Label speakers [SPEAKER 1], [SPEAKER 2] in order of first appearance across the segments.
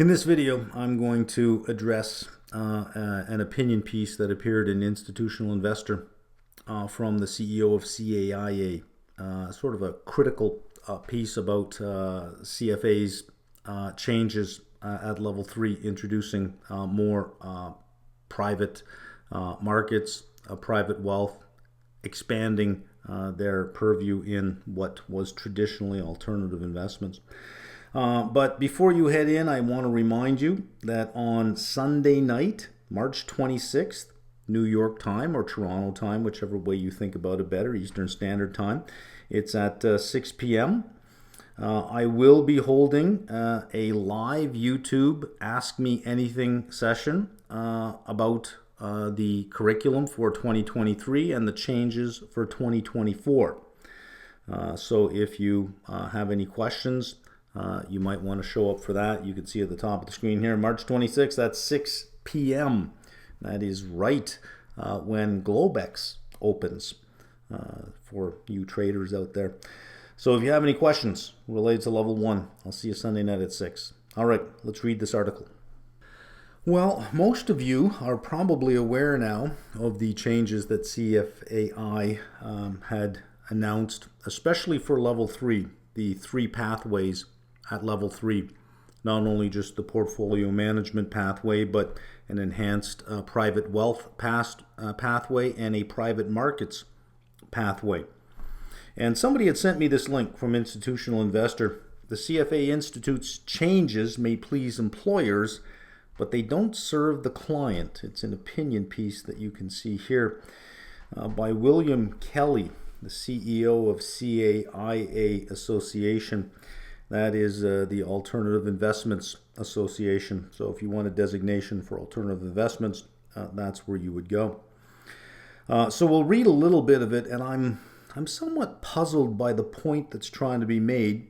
[SPEAKER 1] In this video, I'm going to address an opinion piece that appeared in Institutional Investor from the CEO of CAIA, sort of a critical piece about CFA's changes at level 3, introducing more private markets, private wealth, expanding their purview in what was traditionally alternative investments. But before you head in, I want to remind you that on Sunday night, March 26th, New York time or Toronto time, whichever way you think about it better, Eastern Standard Time, it's at 6 p.m. I will be holding a live YouTube Ask Me Anything session about the curriculum for 2023 and the changes for 2024. So if you have any questions, you might want to show up for that. You can see at the top of the screen here, March 26th, that's 6 p.m. That is right when Globex opens for you traders out there. So if you have any questions related to level 1, I'll see you Sunday night at 6. All right, let's read this article. Well, most of you are probably aware now of the changes that CFAI had announced, especially for level 3, the 3 pathways at level 3, not only just the portfolio management pathway, but an enhanced private wealth pathway and a private markets pathway. And somebody had sent me this link from Institutional Investor. The CFA Institute's changes may please employers, but they don't serve the client. It's an opinion piece that you can see here by William Kelly, the CEO of CAIA Association. That is the Alternative Investments Association. So if you want a designation for alternative investments, that's where you would go. So we'll read a little bit of it, and I'm somewhat puzzled by the point that's trying to be made.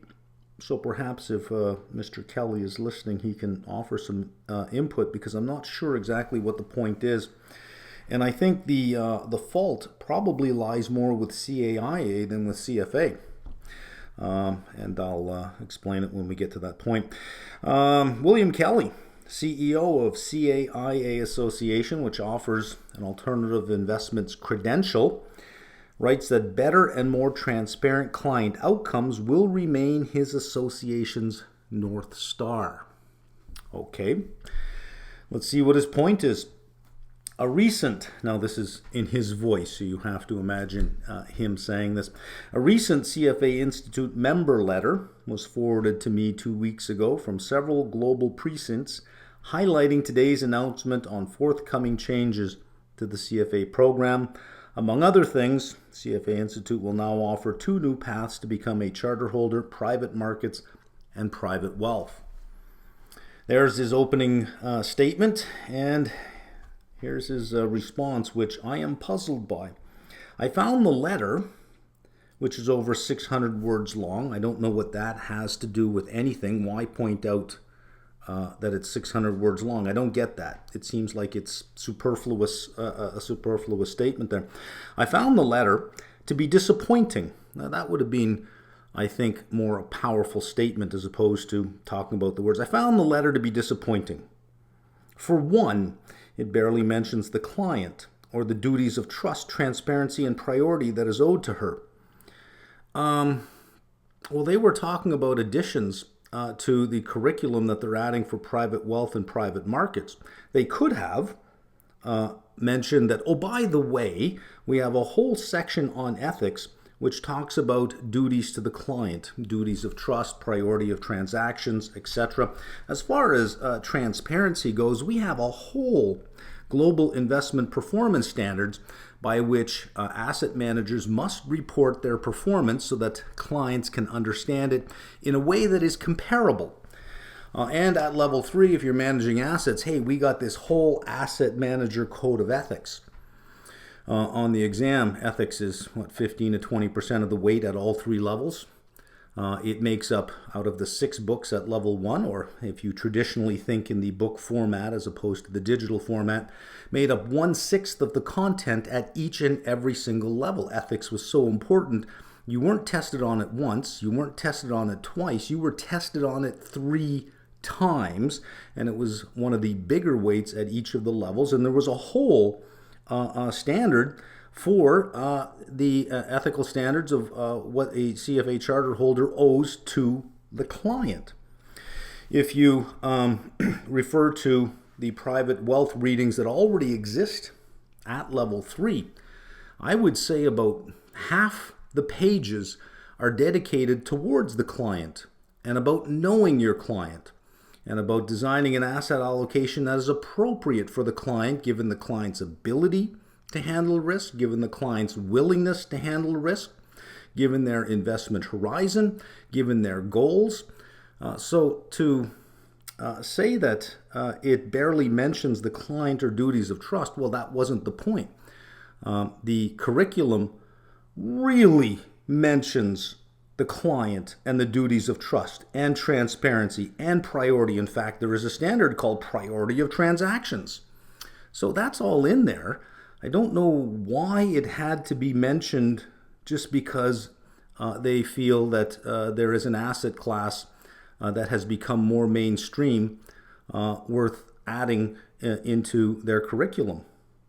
[SPEAKER 1] So perhaps if Mr. Kelly is listening, he can offer some input, because I'm not sure exactly what the point is. And I think the fault probably lies more with CAIA than with CFA. And I'll explain it when we get to that point. William Kelly, CEO of CAIA Association, which offers an alternative investments credential, writes that better and more transparent client outcomes will remain his association's North Star. Okay, let's see what his point is. Now this is in his voice, so you have to imagine him saying this. A recent CFA Institute member letter was forwarded to me 2 weeks ago from several global precincts, highlighting today's announcement on forthcoming changes to the CFA program. Among other things, CFA Institute will now offer 2 new paths to become a charter holder: private markets and private wealth. There's his opening statement, and here's his response, which I am puzzled by. I found the letter, which is over 600 words long. I don't know what that has to do with anything. Why point out that it's 600 words long? I don't get that. It seems like it's superfluous, a superfluous statement there. I found the letter to be disappointing. Now, that would have been, I think, more a powerful statement as opposed to talking about the words. I found the letter to be disappointing. For one, it barely mentions the client or the duties of trust, transparency, and priority that is owed to her. Well, they were talking about additions to the curriculum that they're adding for private wealth and private markets. They could have mentioned that, oh, by the way, we have a whole section on ethics which talks about duties to the client, duties of trust, priority of transactions, etc. As far as transparency goes, we have a whole global investment performance standards by which asset managers must report their performance so that clients can understand it in a way that is comparable. And at level 3, if you're managing assets, hey, we got this whole asset manager code of ethics. On the exam, ethics is 15 to 20% of the weight at all 3 levels. It makes up, out of the 6 books at level 1, or if you traditionally think in the book format as opposed to the digital format, made up 1/6 of the content at each and every single level. Ethics was so important. You weren't tested on it once, you weren't tested on it twice, you were tested on it 3 times, and it was one of the bigger weights at each of the levels, and there was a whole standard for the ethical standards of what a CFA charter holder owes to the client. If you refer to the private wealth readings that already exist at level 3, I would say about half the pages are dedicated towards the client and about knowing your client and about designing an asset allocation that is appropriate for the client given the client's ability to handle risk, given the client's willingness to handle risk, given their investment horizon, given their goals. So to say that it barely mentions the client or duties of trust, well, that wasn't the point. The curriculum really mentions the client and the duties of trust and transparency and priority. In fact, there is a standard called priority of transactions. So that's all in there. I don't know why it had to be mentioned just because they feel that there is an asset class that has become more mainstream worth adding into their curriculum.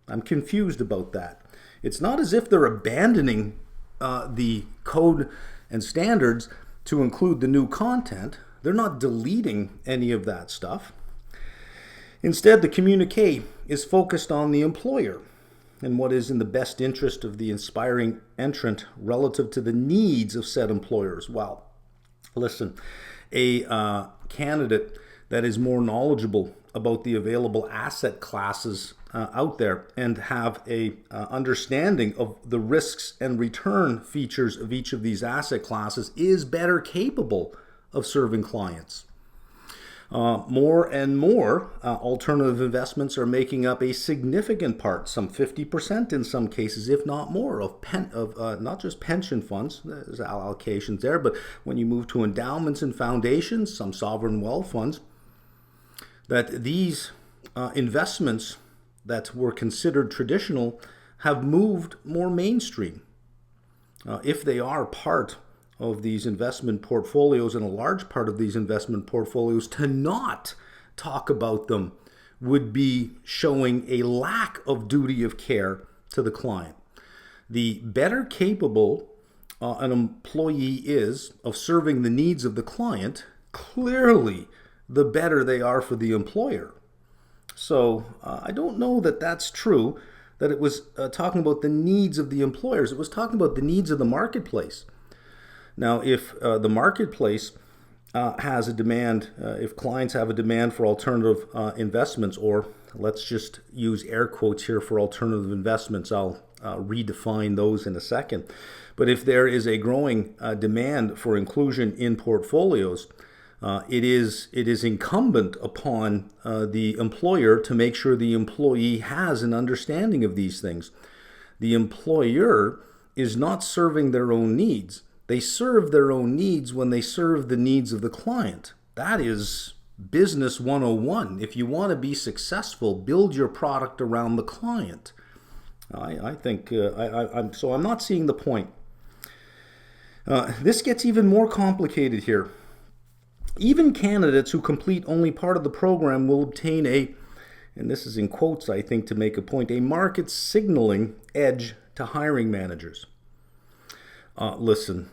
[SPEAKER 1] I'm confused about that. It's not as if they're abandoning the code and standards to include the new content. They're not deleting any of that stuff. Instead, the communique is focused on the employer and what is in the best interest of the inspiring entrant relative to the needs of said employers. Well, listen, a candidate that is more knowledgeable about the available asset classes out there and have a understanding of the risks and return features of each of these asset classes is better capable of serving clients. More and more alternative investments are making up a significant part, some 50% in some cases, if not more, of not just pension funds, there's allocations there, but when you move to endowments and foundations, some sovereign wealth funds, that these investments that were considered traditional have moved more mainstream. If they are part of these investment portfolios, and a large part of these investment portfolios, to not talk about them would be showing a lack of duty of care to the client. The better capable an employee is of serving the needs of the client, clearly the better they are for the employer. So I don't know that that's true, that it was talking about the needs of the employers. It was talking about the needs of the marketplace. Now, if the marketplace has a demand, if clients have a demand for alternative investments, or let's just use air quotes here for alternative investments, I'll redefine those in a second. But if there is a growing demand for inclusion in portfolios, it is incumbent upon the employer to make sure the employee has an understanding of these things. The employer is not serving their own needs. They serve their own needs when they serve the needs of the client. That is business 101. If you want to be successful, build your product around the client. I think, so I'm not seeing the point. This gets even more complicated here. Even candidates who complete only part of the program will obtain a, and this is in quotes I think to make a point, a market signaling edge to hiring managers. Listen,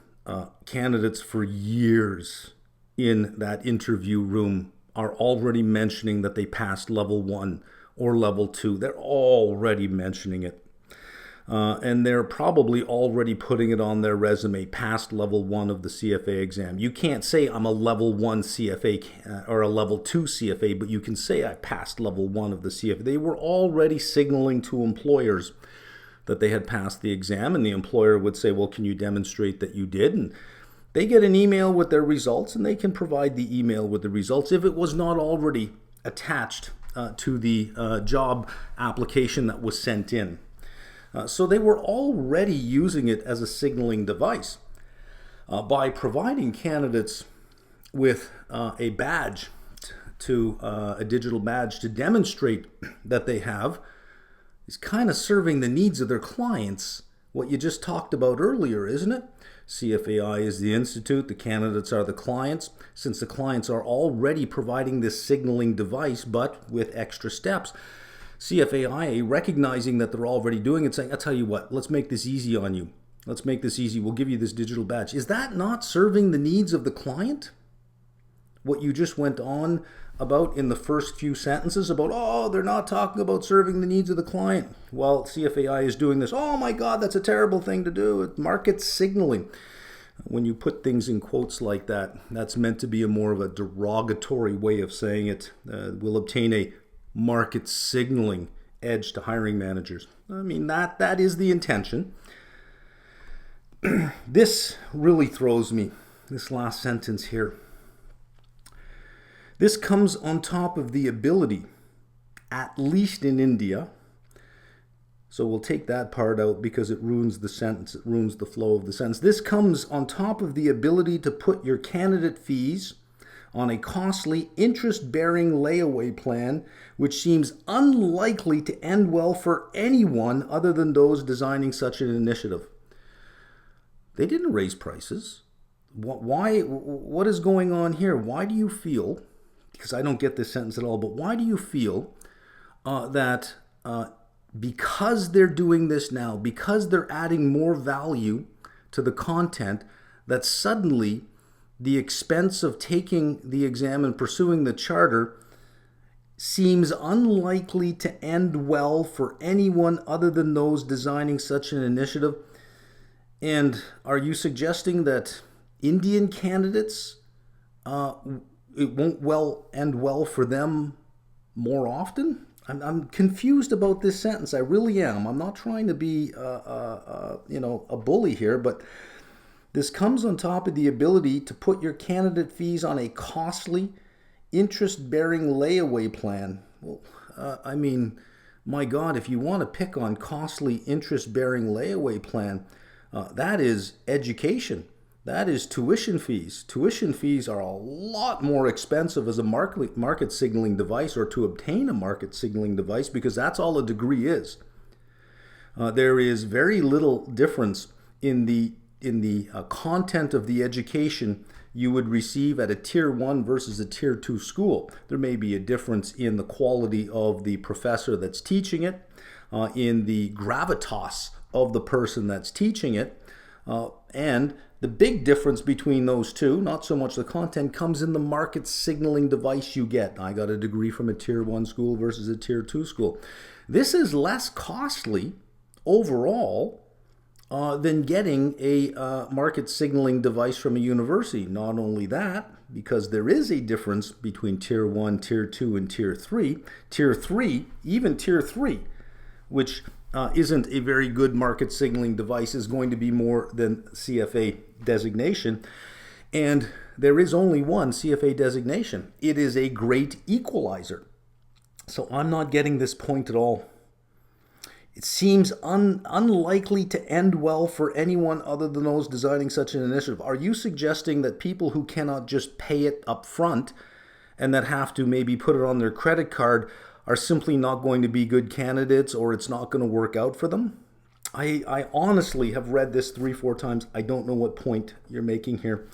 [SPEAKER 1] candidates for years in that interview room are already mentioning that they passed level 1 or level 2. They're already mentioning it. And they're probably already putting it on their resume, past level 1 of the CFA exam. You can't say I'm a level 1 CFA or a level 2 CFA, but you can say I passed level 1 of the CFA. They were already signaling to employers that they had passed the exam, and the employer would say, well, can you demonstrate that you did? And they get an email with their results, and they can provide the email with the results if it was not already attached to the job application that was sent in. So they were already using it as a signaling device. By providing candidates with a badge, a digital badge to demonstrate that they have, is kind of serving the needs of their clients, what you just talked about earlier, isn't it? CFAI is the institute, the candidates are the clients. Since the clients are already providing this signaling device, but with extra steps, CFAI, recognizing that they're already doing it, saying, I'll tell you what, let's make this easy on you. Let's make this easy. We'll give you this digital badge. Is that not serving the needs of the client? What you just went on about in the first few sentences about, oh, they're not talking about serving the needs of the client. Well, CFAI is doing this. Oh my God, that's a terrible thing to do. It's market signaling. When you put things in quotes like that, that's meant to be a more of a derogatory way of saying it. We'll obtain a market signaling edge to hiring managers. I mean, that is the intention. This really throws me, this last sentence here. This comes on top of the ability, at least in India, so we'll take that part out because it ruins the sentence, it ruins the flow of the sentence. This comes on top of the ability to put your candidate fees on a costly interest-bearing layaway plan, which seems unlikely to end well for anyone other than those designing such an initiative. They didn't raise prices. Why? What is going on here? Why do you feel, because I don't get this sentence at all, but why do you feel that because they're doing this now, because they're adding more value to the content, that suddenly the expense of taking the exam and pursuing the charter seems unlikely to end well for anyone other than those designing such an initiative? And are you suggesting that Indian candidates, it won't end well for them more often? I'm confused about this sentence. I really am. I'm not trying to be, a bully here, but this comes on top of the ability to put your candidate fees on a costly, interest-bearing layaway plan. Well, I mean, my God, if you want to pick on costly, interest-bearing layaway plan, that is education. That is tuition fees. Tuition fees are a lot more expensive as a market signaling device, or to obtain a market signaling device, because that's all a degree is. There is very little difference in the content of the education you would receive at a tier 1 versus a tier 2 school. There may be a difference in the quality of the professor that's teaching it, in the gravitas of the person that's teaching it, and the big difference between those two, not so much the content, comes in the market signaling device you get. I got a degree from a tier 1 school versus a tier 2 school. This is less costly overall than getting a market signaling device from a university. Not only that, because there is a difference between tier 1, tier 2, and tier 3. Tier 3, even tier 3, which isn't a very good market signaling device, is going to be more than CFA designation. And there is only one CFA designation. It is a great equalizer. So I'm not getting this point at all. It seems unlikely to end well for anyone other than those designing such an initiative. Are you suggesting that people who cannot just pay it up front and that have to maybe put it on their credit card are simply not going to be good candidates, or it's not going to work out for them? I honestly have read this 3-4 times. I don't know what point you're making here,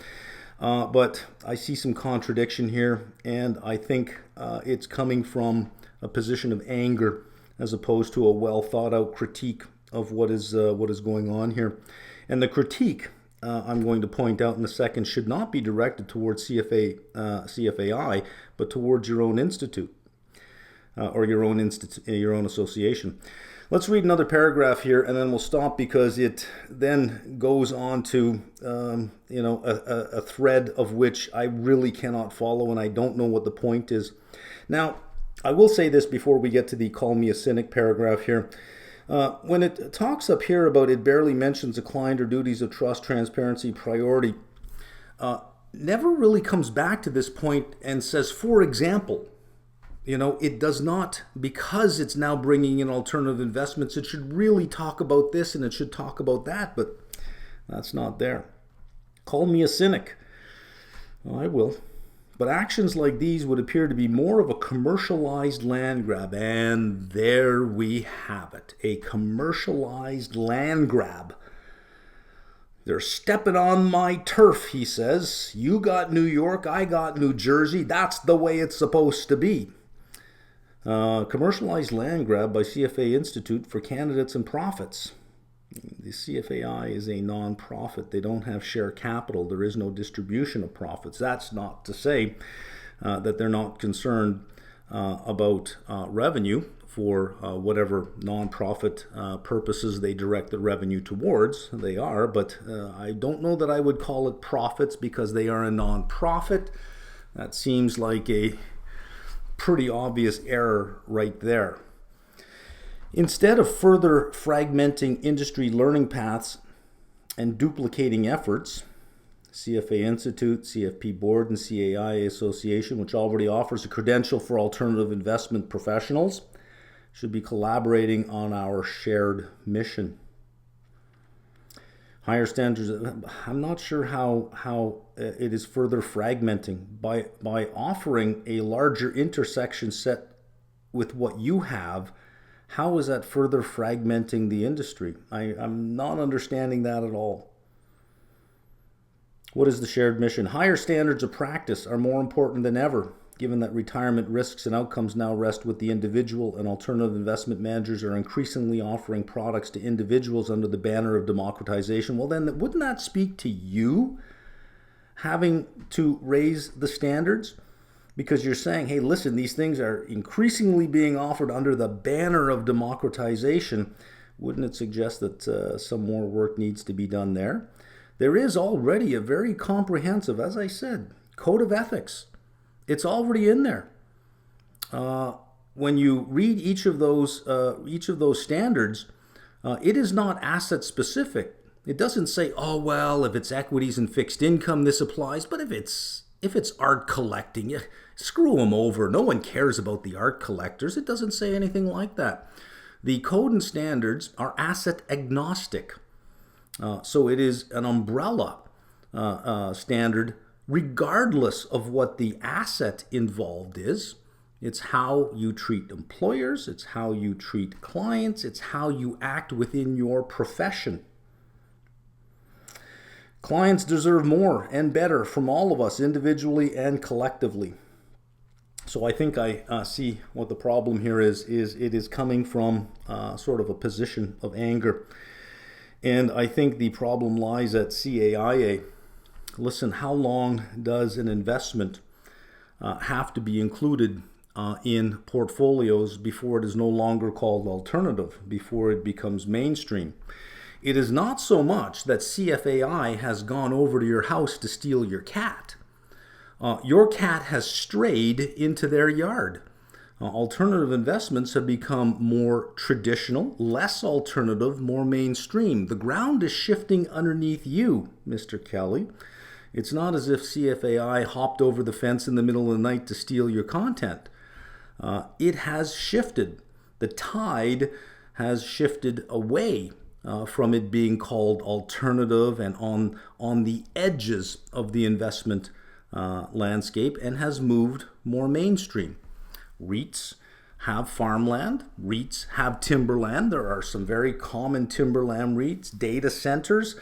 [SPEAKER 1] but I see some contradiction here, and I think it's coming from a position of anger as opposed to a well thought out critique of what is going on here. And the critique, I'm going to point out in a second, should not be directed towards CFAI, but towards your own institute. Or your own association. Let's read another paragraph here, and then we'll stop, because it then goes on to a thread of which I really cannot follow, and I don't know what the point is. Now, I will say this before we get to the "call me a cynic" paragraph here. When it talks up here about it barely mentions the client or duties of trust, transparency, priority, never really comes back to this point and says, for example. It does not, because it's now bringing in alternative investments, it should really talk about this and it should talk about that, but that's not there. Call me a cynic. Well, I will. But actions like these would appear to be more of a commercialized land grab. And there we have it, a commercialized land grab. They're stepping on my turf, he says. You got New York, I got New Jersey. That's the way it's supposed to be. Commercialized land grab by CFA Institute for candidates and profits. The CFAI is a non-profit. They don't have share capital. There is no distribution of profits. That's not to say that they're not concerned about revenue for whatever non-profit purposes they direct the revenue towards. They are, but I don't know that I would call it profits because they are a non-profit. That seems like a pretty obvious error right there. Instead of further fragmenting industry learning paths and duplicating efforts, CFA Institute, CFP Board, and CAIA Association, which already offers a credential for alternative investment professionals, should be collaborating on our shared mission. Higher standards, I'm not sure how it is further fragmenting. By offering a larger intersection set with what you have, how is that further fragmenting the industry? I'm not understanding that at all. What is the shared mission? Higher standards of practice are more important than ever, given that retirement risks and outcomes now rest with the individual, and alternative investment managers are increasingly offering products to individuals under the banner of democratization. Well, then wouldn't that speak to you having to raise the standards? Because you're saying, hey, listen, these things are increasingly being offered under the banner of democratization. Wouldn't it suggest that some more work needs to be done there? There is already a very comprehensive, as I said, code of ethics. It's already in there. When you read each of those standards, it is not asset specific. It doesn't say, oh well, if it's equities and fixed income, this applies. But if it's art collecting, screw them over. No one cares about the art collectors. It doesn't say anything like that. The code and standards are asset agnostic. So it is an umbrella standard regardless of what the asset involved is. It's how you treat employers, it's how you treat clients, it's how you act within your profession. Clients deserve more and better from all of us individually and collectively. So I think I see what the problem here is it is coming from sort of a position of anger. And I think the problem lies at CAIA. Listen, how long does an investment have to be included in portfolios before it is no longer called alternative, before it becomes mainstream? It is not so much that CFAI has gone over to your house to steal your cat. Your cat has strayed into their yard. Alternative investments have become more traditional, less alternative, more mainstream. The ground is shifting underneath you, Mr. Kelly. It's not as if CFAI hopped over the fence in the middle of the night to steal your content. It has shifted. The tide has shifted away from it being called alternative and on the edges of the investment landscape, and has moved more mainstream. REITs have farmland. REITs have timberland. There are some very common timberland REITs, data centers.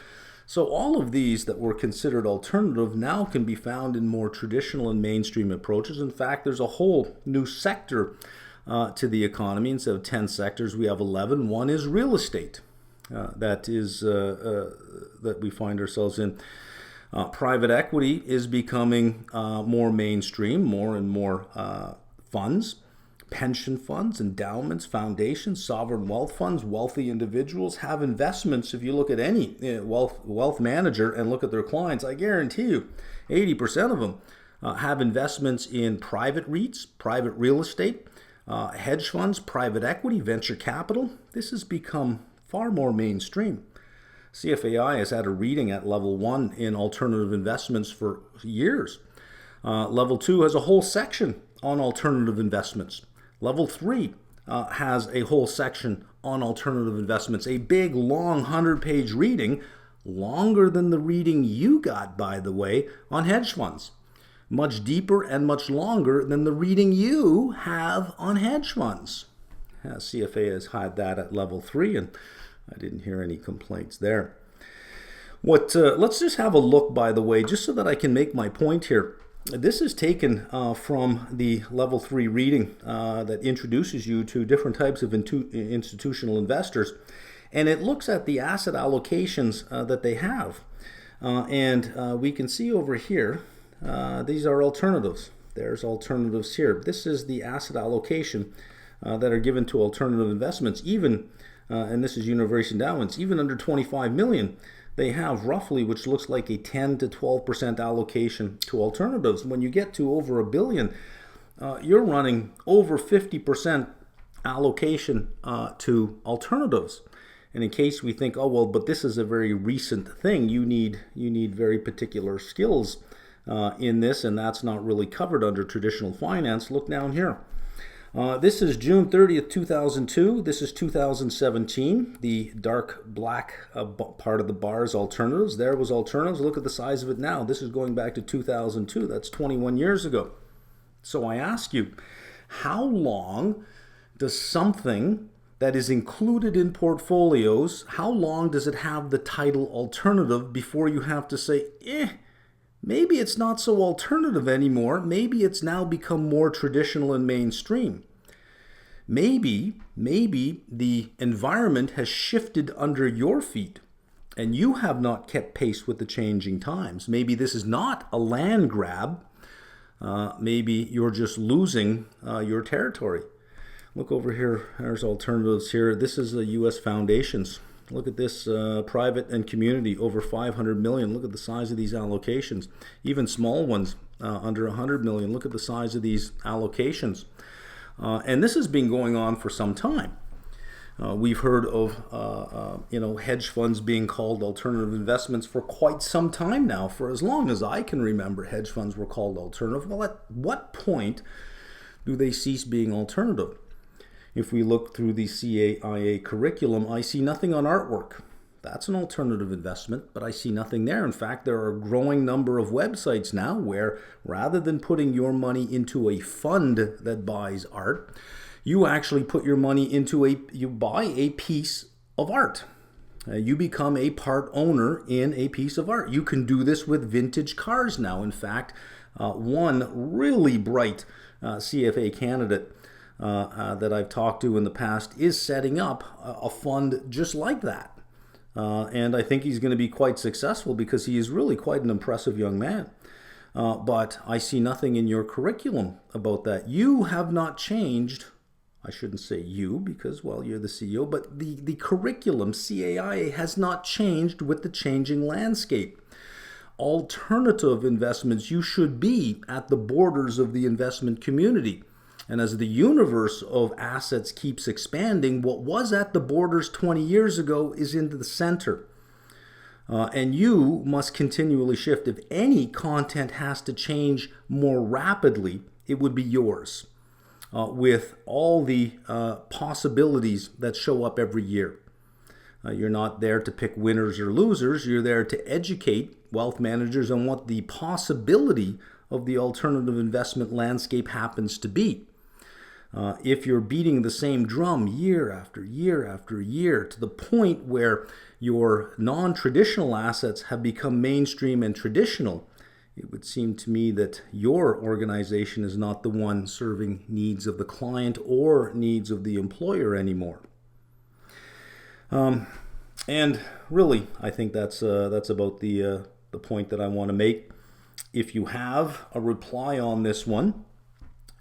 [SPEAKER 1] So all of these that were considered alternative now can be found in more traditional and mainstream approaches. In fact, there's a whole new sector to the economy. Instead of 10 sectors, we have 11. One is real estate. That we find ourselves in. Private equity is becoming more mainstream, more and more funds, pension funds, endowments, foundations, sovereign wealth funds, wealthy individuals have investments. If you look at any wealth manager and look at their clients, I guarantee you 80% of them have investments in private REITs, private real estate, hedge funds, private equity, venture capital. This has become far more mainstream. CFAI has had a reading at level 1 in alternative investments for years. Level 2 has a whole section on alternative investments. Level 3 has a whole section on alternative investments. A big, long 100-page reading, longer than the reading you got, by the way, on hedge funds. Much deeper and much longer than the reading you have on hedge funds. CFA has had that at level 3, and I didn't hear any complaints there. Let's just have a look, by the way, just so that I can make my point here. This is taken from the Level 3 reading that introduces you to different types of institutional investors. And it looks at the asset allocations that they have. And we can see over here, these are alternatives. There's alternatives here. This is the asset allocation that are given to alternative investments. Even, and this is university endowments, even under 25 million, they have roughly, which looks like a 10 to 12% allocation to alternatives. When you get to over $1 billion, you're running over 50% allocation to alternatives. And in case we think, oh well, but this is a very recent thing, you need very particular skills in this, and that's not really covered under traditional finance. Look down here. This is June 30th, 2002. This is 2017. The dark black part of the bar is alternatives. There was alternatives. Look at the size of it now. This is going back to 2002. That's 21 years ago. So I ask you, how long does something that is included in portfolios, how long does it have the title alternative before you have to say, maybe it's not so alternative anymore. Maybe it's now become more traditional and mainstream. Maybe the environment has shifted under your feet and you have not kept pace with the changing times. Maybe this is not a land grab. Maybe you're just losing your territory. Look over here. There's alternatives here. This is the U.S. foundations. Look at this, private and community, over 500 million. Look at the size of these allocations. Even small ones, under 100 million. Look at the size of these allocations. And this has been going on for some time. We've heard of hedge funds being called alternative investments for quite some time now. For as long as I can remember, hedge funds were called alternative. Well, at what point do they cease being alternative? If we look through the CAIA curriculum, I see nothing on artwork. That's an alternative investment, but I see nothing there. In fact, there are a growing number of websites now where rather than putting your money into a fund that buys art, you actually put your money into you buy a piece of art. You become a part owner in a piece of art. You can do this with vintage cars now. In fact, one really bright CFA candidate that I've talked to in the past is setting up a fund just like that. And I think he's going to be quite successful because he is really quite an impressive young man. But I see nothing in your curriculum about that. You have not changed. I shouldn't say you because, well, you're the CEO, but the curriculum, CAIA, has not changed with the changing landscape. Alternative investments, you should be at the borders of the investment community. And as the universe of assets keeps expanding, what was at the borders 20 years ago is into the center. And you must continually shift. If any content has to change more rapidly, it would be yours, with all the possibilities that show up every year. You're not there to pick winners or losers. You're there to educate wealth managers on what the possibility of the alternative investment landscape happens to be. If you're beating the same drum year after year after year to the point where your non-traditional assets have become mainstream and traditional, it would seem to me that your organization is not the one serving needs of the client or needs of the employer anymore. And really, I think that's about the point that I want to make. If you have a reply on this one,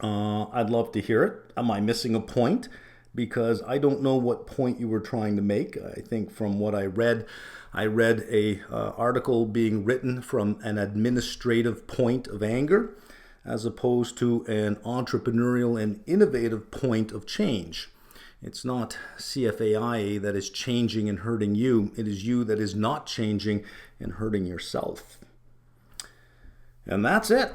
[SPEAKER 1] I'd love to hear it. Am I missing a point? Because I don't know what point you were trying to make. I think from what I read a article being written from an administrative point of anger as opposed to an entrepreneurial and innovative point of change. It's not CFAI that is changing and hurting you. It is you that is not changing and hurting yourself. And that's it.